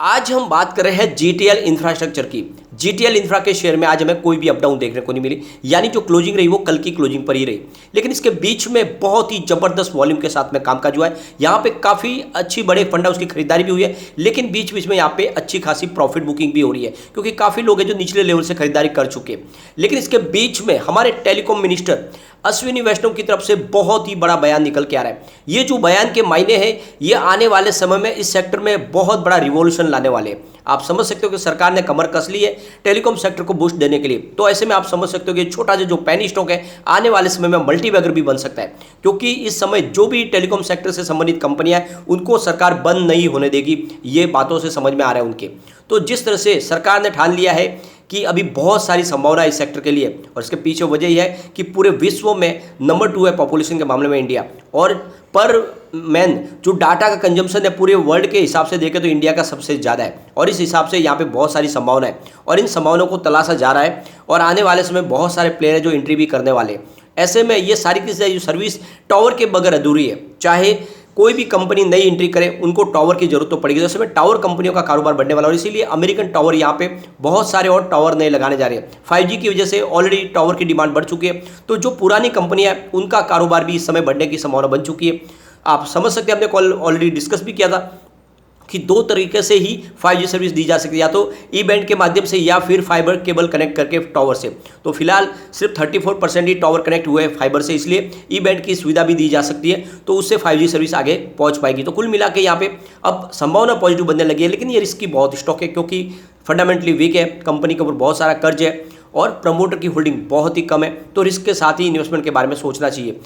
आज हम बात कर रहे हैं जीटीएल इंफ्रास्ट्रक्चर की। जीटीएल इंफ्रा के शेयर में आज हमें कोई भी अपडाउन देखने को नहीं मिली, यानी जो क्लोजिंग रही वो कल की क्लोजिंग पर ही रही। लेकिन इसके बीच में बहुत ही जबरदस्त वॉल्यूम के साथ में कामकाज हुआ है। यहाँ पे काफी अच्छी बड़े फंड उसकी खरीदारी भी हुई है, लेकिन बीच बीच में यहाँ पे अच्छी खासी प्रॉफिट बुकिंग भी हो रही है, क्योंकि काफी लोग हैं जो निचले लेवल से खरीदारी कर चुके हैं। लेकिन इसके बीच में हमारे टेलीकॉम मिनिस्टर अश्विनी वैष्णव की तरफ से बहुत ही बड़ा बयान निकल के आ रहा है। ये जो बयान के मायने हैं, ये आने वाले समय में इस सेक्टर में बहुत बड़ा रिवॉल्यूशन लाने वाले हैं। आप समझ सकते हो कि सरकार ने कमर कस ली है टेलीकॉम सेक्टर को बूस्ट देने के लिए। तो ऐसे में आप समझ सकते हो कि छोटा जो पेनी स्टॉक है आने वाले समय में मल्टीबैगर भी बन सकता है, क्योंकि इस समय जो भी टेलीकॉम सेक्टर से संबंधित कंपनियां हैं उनको सरकार बंद नहीं होने देगी, ये बातों से समझ में आ रहा है उनके। तो जिस तरह से सरकार ने ठान लिया है कि अभी बहुत सारी संभावना है इस सेक्टर के लिए, और इसके पीछे वजह यह है कि पूरे विश्व में नंबर 2 है पॉपुलेशन के मामले में इंडिया, और पर मैन जो डाटा का कंजम्पशन है पूरे वर्ल्ड के हिसाब से देखें तो इंडिया का सबसे ज़्यादा है। और इस हिसाब से यहाँ पे बहुत सारी संभावना है और इन संभावनाओं को तलाशा जा रहा है, और आने वाले समय बहुत सारे प्लेयर हैं जो एंट्री भी करने वाले हैं। ऐसे में ये सारी चीज़ें जो सर्विस टावर के बगैर अधूरी है। चाहे कोई भी कंपनी नई एंट्री करे, उनको टावर की जरूरत तो पड़ेगी। जैसे में टावर कंपनियों का कारोबार बढ़ने वाला, और इसीलिए अमेरिकन टावर यहाँ पे बहुत सारे और टावर नए लगाने जा रहे हैं। 5G की वजह से ऑलरेडी टावर की डिमांड बढ़ चुकी है, तो जो पुरानी कंपनियां हैं उनका कारोबार भी इस समय बढ़ने की संभावना बन चुकी है। आप समझ सकते हैं, हमने कल ऑलरेडी डिस्कस भी किया था कि दो तरीके से ही 5G सर्विस दी जा सकती है, या तो ई बैंड के माध्यम से या फिर फाइबर केबल कनेक्ट करके टावर से। तो फिलहाल सिर्फ 34% ही टावर कनेक्ट हुए हैं फाइबर से, इसलिए ई बैंड की सुविधा भी दी जा सकती है, तो उससे 5G सर्विस आगे पहुंच पाएगी। तो कुल मिला के यहाँ पे अब संभावना पॉजिटिव बनने लगी है, लेकिन ये रिस्की बहुत स्टॉक है, क्योंकि फंडामेंटली वीक है, कंपनी के ऊपर बहुत सारा कर्ज है और प्रमोटर की होल्डिंग बहुत ही कम है। तो रिस्क के साथ ही इन्वेस्टमेंट के बारे में सोचना चाहिए।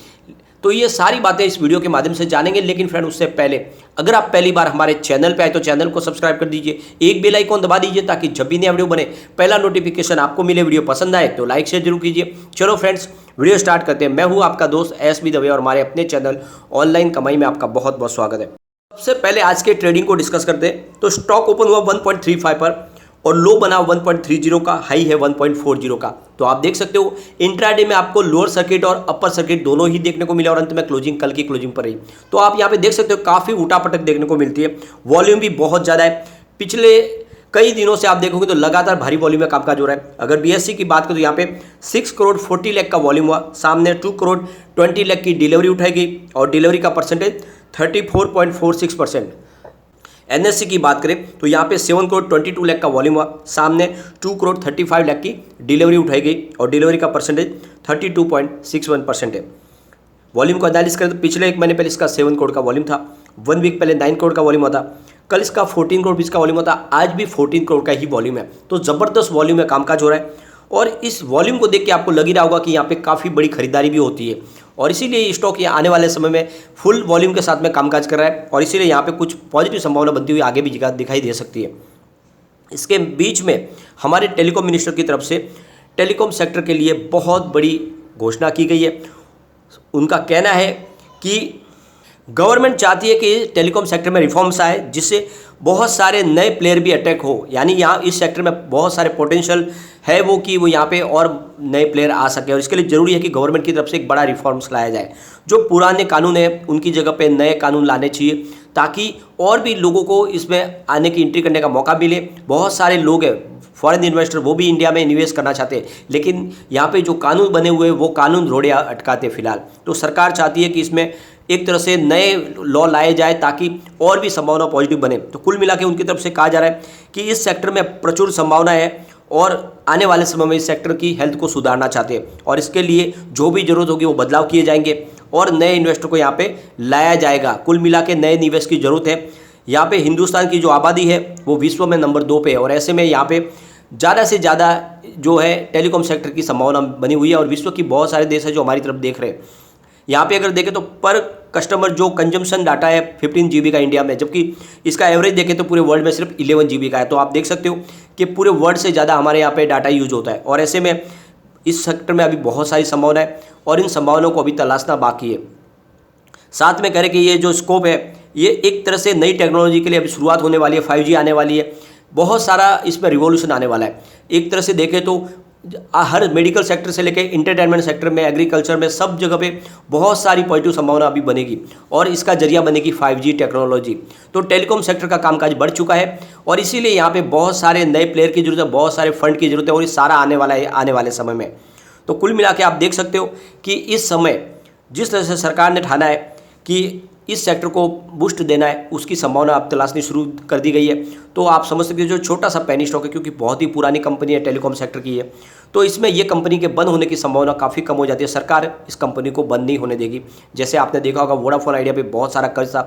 तो ये सारी बातें इस वीडियो के माध्यम से जानेंगे, लेकिन फ्रेंड उससे पहले अगर आप पहली बार हमारे चैनल पे आए तो चैनल को सब्सक्राइब कर दीजिए, एक बेल आइकॉन दबा दीजिए ताकि जब भी नया वीडियो बने पहला नोटिफिकेशन आपको मिले। वीडियो पसंद आए तो लाइक शेयर जरूर कीजिए। चलो फ्रेंड्स, वीडियो स्टार्ट करते हैं। मैं हूँ आपका दोस्त एसबी दवे, और हमारे अपने चैनल ऑनलाइन कमाई में आपका बहुत बहुत स्वागत है। सबसे पहले आज के ट्रेडिंग को डिस्कस करते हैं। तो स्टॉक ओपन हुआ 1.35 पर और लो बना 1.30 का, हाई है 1.40 का। तो आप देख सकते हो इंट्राडे में आपको लोअर सर्किट और अपर सर्किट दोनों ही देखने को मिला, और अंत में क्लोजिंग कल की क्लोजिंग पर रही। तो आप यहाँ पे देख सकते हो काफ़ी उठापटक देखने को मिलती है, वॉल्यूम भी बहुत ज़्यादा है। पिछले कई दिनों से आप देखोगे तो लगातार भारी वॉल्यूम में कामकाज हो रहा है। अगर बीएससी की बात करें तो यहाँ पे 6 करोड़ 40 लाख का वॉल्यूम हुआ, सामने 2 करोड़ 20 लाख की डिलीवरी उठाई गई, और डिलीवरी का परसेंटेज 34.46%। एनएससी की बात करें तो यहाँ पे 7 करोड़ 22 लाख का वॉल्यूम हुआ, सामने 2 करोड़ 35 लाख की डिलीवरी उठाई गई, और डिलीवरी का परसेंटेज 32.61% है। वॉल्यूम को एनालिस करें तो पिछले एक महीने पहले इसका 7 करोड़ का वॉल्यूम था, 1 वीक पहले 9 करोड़ का वॉल्यूम हुआ था, कल इसका 14 करोड़ 20 का वॉल्यूम होता, आज भी 14 करोड़ का ही वॉल्यूम है। तो ज़बरदस्त वॉल्यूम में कामकाज हो रहा है, और इस वॉल्यूम को देख के आपको लग ही रहा होगा कि यहाँ पे काफ़ी बड़ी खरीदारी भी होती है, और इसीलिए ये स्टॉक ये आने वाले समय में फुल वॉल्यूम के साथ में कामकाज कर रहा है, और इसीलिए यहाँ पे कुछ पॉजिटिव संभावना बनती हुई आगे भी दिखाई दे सकती है। इसके बीच में हमारे टेलीकॉम मिनिस्टर की तरफ से टेलीकॉम सेक्टर के लिए बहुत बड़ी घोषणा की गई है। उनका कहना है कि गवर्नमेंट चाहती है कि टेलीकॉम सेक्टर में रिफॉर्म्स आए, जिससे बहुत सारे नए प्लेयर भी अटैक हो, यानी यहाँ इस सेक्टर में बहुत सारे पोटेंशियल है वो कि वो यहाँ पे और नए प्लेयर आ सके, और इसके लिए ज़रूरी है कि गवर्नमेंट की तरफ से एक बड़ा रिफॉर्म्स लाया जाए। जो पुराने कानून है उनकी जगह पे नए कानून लाने चाहिए, ताकि और भी लोगों को इसमें आने की एंट्री करने का मौका मिले। बहुत सारे लोग हैं फॉरेन इन्वेस्टर, वो भी इंडिया में निवेश करना चाहते हैं, लेकिन यहाँ पे जो कानून बने हुए हैं वो कानून रोड़े अटकाते हैं फिलहाल। तो सरकार चाहती है कि इसमें एक तरह से नए लॉ लाए जाए ताकि और भी संभावना पॉजिटिव बने। तो कुल मिला के उनकी तरफ से कहा जा रहा है कि इस सेक्टर में प्रचुर संभावना है, और आने वाले समय में इस सेक्टर की हेल्थ को सुधारना चाहते हैं, और इसके लिए जो भी जरूरत होगी वो बदलाव किए जाएंगे और नए इन्वेस्टर को यहाँ पे लाया जाएगा। कुल मिला के नए निवेश की जरूरत है। यहाँ पे हिंदुस्तान की जो आबादी है वो विश्व में नंबर 2 पे है, और ऐसे में यहाँ पे ज़्यादा से ज़्यादा जो है टेलीकॉम सेक्टर की संभावना बनी हुई है, और विश्व की बहुत सारे देश है जो हमारी तरफ देख रहे हैं। यहाँ पे अगर देखें तो पर कस्टमर जो कंजम्पशन डाटा है 15 GB का इंडिया में, जबकि इसका एवरेज देखें तो पूरे वर्ल्ड में सिर्फ 11 GB का है। तो आप देख सकते हो कि पूरे वर्ल्ड से ज़्यादा हमारे यहाँ पे डाटा यूज होता है, और ऐसे में इस सेक्टर में अभी बहुत सारी संभावना है, और इन संभावनाओं को अभी तलाशना बाकी है। साथ में करें कि ये जो स्कोप है ये एक तरह से नई टेक्नोलॉजी के लिए अभी शुरुआत होने वाली है, 5G आने वाली है, बहुत सारा इसमें रिवॉल्यूशन आने वाला है। एक तरह से देखें तो हर मेडिकल सेक्टर से लेकर इंटरटेनमेंट सेक्टर में, एग्रीकल्चर में, सब जगह पे बहुत सारी पॉजिटिव संभावना अभी बनेगी और इसका जरिया बनेगी 5G टेक्नोलॉजी। तो टेलीकॉम सेक्टर का कामकाज बढ़ चुका है और इसीलिए यहाँ पे बहुत सारे नए प्लेयर की जरूरत है, बहुत सारे फंड की जरूरत है और ये सारा आने वाला है आने वाले समय में। तो कुल मिला के आप देख सकते हो कि इस समय जिस तरह से सरकार ने ठाना है कि इस सेक्टर को बूस्ट देना है, उसकी संभावना अब तलाशनी शुरू कर दी गई है। तो आप समझ सकते हो जो छोटा सा पेनी स्टॉक है, क्योंकि बहुत ही पुरानी कंपनी है, टेलीकॉम सेक्टर की है, तो इसमें ये कंपनी के बंद होने की संभावना काफ़ी कम हो जाती है। सरकार इस कंपनी को बंद नहीं होने देगी। जैसे आपने देखा होगा वोडाफोन आइडिया पे बहुत सारा कर्ज था,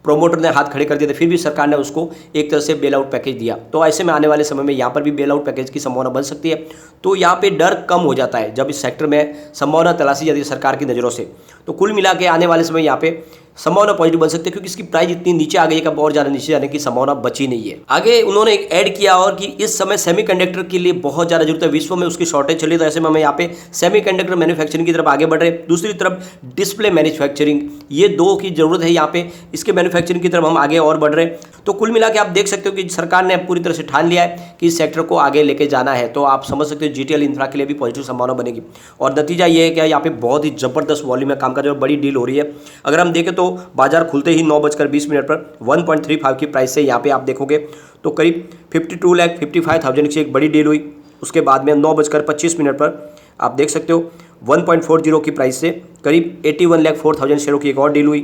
प्रोमोटर ने हाथ खड़े कर दिए थे, फिर भी सरकार ने उसको एक तरह से बेल आउट पैकेज दिया। तो ऐसे में आने वाले समय में यहाँ पर भी बेल आउट पैकेज की संभावना बन सकती है। तो यहाँ पे डर कम हो जाता है जब इस सेक्टर में संभावना तलाशी जाती है सरकार की नज़रों से। तो कुल मिला के आने वाले समय यहाँ पे संभावना पॉजिटिव बन सकती है, क्योंकि इसकी प्राइस इतनी नीचे आ गई है कि और ज़्यादा नीचे जाने की संभावना बची नहीं है। आगे उन्होंने एक ऐड किया और कि इस समय सेमीकंडक्टर के लिए बहुत ज़्यादा जरूरत है, विश्व में उसकी शॉर्टेज चली। तो ऐसे में हमें यहाँ पे सेमीकंडक्टर मैन्युफैक्चरिंग की तरफ आगे बढ़ रहे हैं। दूसरी तरफ डिस्प्ले मैन्युफैक्चरिंग, ये दो की जरूरत है यहाँ पे, इसके मैन्युफैक्चरिंग की तरफ हम आगे और बढ़ रहे हैं। तो कुल मिला के आप देख सकते हो कि सरकार ने पूरी तरह से ठान लिया है कि इस सेक्टर को आगे लेके जाना है। तो आप समझ सकते हो जीटीएल इंफ्रा के लिए भी पॉजिटिव संभावना बनेगी और नतीजा ये है कि यहाँ पे बहुत ही जबरदस्त वॉल्यूम में काम का जो बड़ी डील हो रही है। अगर हम देखें तो बाजार खुलते ही 9:20 पर 1.35 की प्राइस से यहाँ पे आप देखोगे तो करीब 52,55,000 की एक बड़ी डील हुई। उसके बाद में 9:25 पर आप देख सकते हो 1.40 की प्राइस से करीब 81,04,000 शेयरों की एक और डील हुई।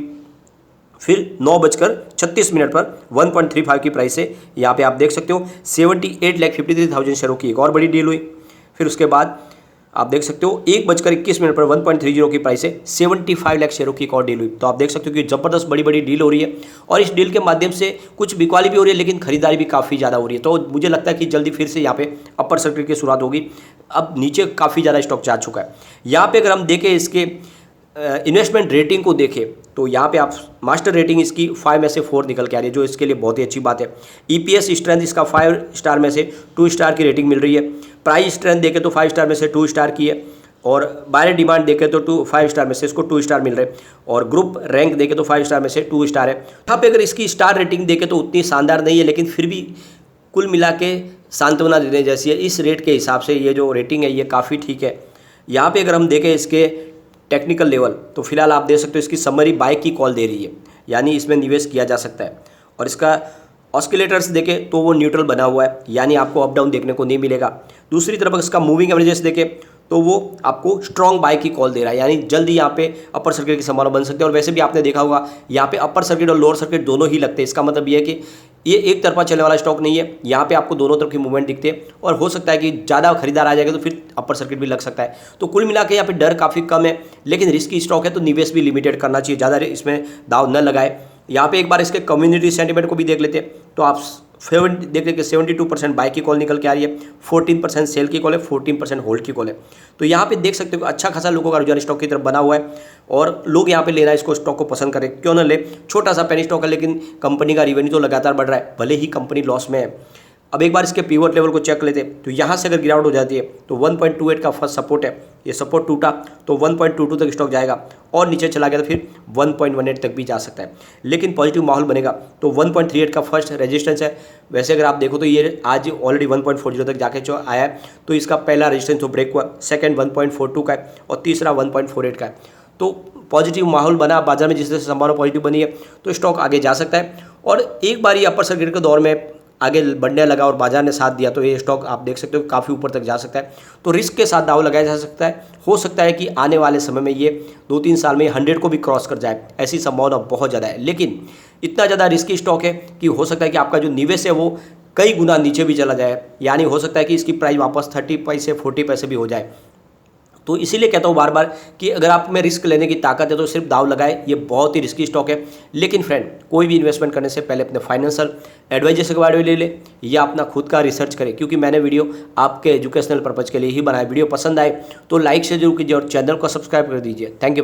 फिर 9:36 पर 1.35 की प्राइस से यहाँ पे आप देख सकते हो 78,53,000 शेयरों की एक और बड़ी डील हुई। फिर उसके बाद आप देख सकते हो 1:21 पर 1.30 की प्राइस से 75 लाख शेयरों की एक और डील हुई। तो आप देख सकते हो कि जबरदस्त बड़ी बड़ी डील हो रही है और इस डील के माध्यम से कुछ बिकवाली भी हो रही है, लेकिन खरीदारी भी काफ़ी ज़्यादा हो रही है। तो मुझे लगता है कि जल्दी फिर से यहाँ पे अपर सर्किट की शुरुआत होगी। अब नीचे काफ़ी ज़्यादा स्टॉक जा चुका है। यहाँ पे अगर हम देखें इसके इन्वेस्टमेंट रेटिंग को देखें तो यहाँ पे आप मास्टर रेटिंग इसकी 5 में से 4 निकल के आ रही है, जो इसके लिए बहुत ही अच्छी बात है। ईपीएस स्ट्रेंथ इसका 5 स्टार में से 2 स्टार की रेटिंग मिल रही है। प्राइस स्ट्रेंथ देखें तो 5 स्टार में से 2 स्टार की है और बायर डिमांड देखें तो 5 स्टार में से इसको 2 स्टार मिल रहे हैं और ग्रुप रैंक देखें तो 5 स्टार में से 2 स्टार है। यहाँ पे अगर इसकी स्टार रेटिंग देखें तो उतनी शानदार नहीं है, लेकिन फिर भी कुल मिला के सांत्वना देने जैसी है। इस रेट के हिसाब से ये जो रेटिंग है ये काफ़ी ठीक है। यहाँ पे अगर हम देखें इसके टेक्निकल लेवल तो फिलहाल आप देख सकते हो इसकी समरी बाय की कॉल दे रही है, यानी इसमें निवेश किया जा सकता है। और इसका ऑस्किलेटर्स देखें तो वो न्यूट्रल बना हुआ है, यानी आपको अप डाउन देखने को नहीं मिलेगा। दूसरी तरफ इसका मूविंग एवरेजेस देखें तो वो आपको स्ट्रॉन्ग बाय की कॉल दे रहा है, यानी जल्दी यहाँ पे अपर सर्किट की संभावना बन सकती है। और वैसे भी आपने देखा होगा यहाँ पे अपर सर्किट और लोअर सर्किट दोनों ही लगते हैं। इसका मतलब ये है कि ये एक तरफा चलने वाला स्टॉक नहीं है, यहाँ पे आपको दोनों तरफ की मूवमेंट दिखती है और हो सकता है कि ज़्यादा खरीदार आ जाएगा तो फिर अपर सर्किट भी लग सकता है। तो कुल मिला के यहाँ पे डर काफ़ी कम है, लेकिन रिस्की स्टॉक है तो निवेश भी लिमिटेड करना चाहिए, ज़्यादा इसमें दाव न लगाए। यहाँ पे एक बार इसके कम्युनिटी सेंटीमेंट को भी देख लेते हैं तो आप देख लें कि 72% बाय की कॉल निकल के आ रही है, 14% सेल की कॉल है, 14% होल्ड की कॉल है। तो यहाँ पे देख सकते हो अच्छा खासा लोगों का रुझान स्टॉक की तरफ बना हुआ है और लोग यहाँ पे लेना इसको स्टॉक को पसंद करें। क्यों ना ले, छोटा सा पेनी स्टॉक है लेकिन कंपनी का रिवेन्यू तो लगातार बढ़ रहा है, भले ही कंपनी लॉस में है। अब एक बार इसके पिवट लेवल को चेक लेते हैं तो यहाँ से अगर गिरावट हो जाती है तो 1.28 का फर्स्ट सपोर्ट है, ये सपोर्ट टूटा तो 1.22 तक स्टॉक जाएगा और नीचे चला गया तो फिर 1.18 तक भी जा सकता है। लेकिन पॉजिटिव माहौल बनेगा तो 1.38 का फर्स्ट रेजिस्टेंस है। वैसे अगर आप देखो तो ये आज ऑलरेडी 1.40 तक जाके जो आया है, तो इसका पहला रेजिस्टेंस तो ब्रेक हुआ, सेकेंड 1.42 का है और तीसरा 1.48 का है। तो पॉजिटिव माहौल बना बाजार में, जिस तरह से संभावना पॉजिटिव बनी है तो स्टॉक आगे जा सकता है। और एक बार ये अपर सर्किट के दौर में आगे बढ़ने लगा और बाजार ने साथ दिया तो ये स्टॉक आप देख सकते हो काफ़ी ऊपर तक जा सकता है। तो रिस्क के साथ दाव लगाया जा सकता है। हो सकता है कि आने वाले समय में ये 2-3 साल में 100 को भी क्रॉस कर जाए, ऐसी संभावना बहुत ज़्यादा है। लेकिन इतना ज़्यादा रिस्की स्टॉक है कि हो सकता है कि आपका जो निवेश है वो कई गुना नीचे भी चला जाए, यानी हो सकता है कि इसकी प्राइस वापस 30 पैसे 40 पैसे भी हो जाए। तो इसीलिए कहता हूँ बार बार कि अगर आप में रिस्क लेने की ताकत है तो सिर्फ दाव लगाए, ये बहुत ही रिस्की स्टॉक है। लेकिन फ्रेंड, कोई भी इन्वेस्टमेंट करने से पहले अपने फाइनेंशियल एडवाइजर से बारे में ले ले या अपना खुद का रिसर्च करें, क्योंकि मैंने वीडियो आपके एजुकेशनल पर्पज़ के लिए ही बनाया। वीडियो पसंद आए तो लाइक से जरूर कीजिए और चैनल को सब्सक्राइब कर दीजिए। Thank you.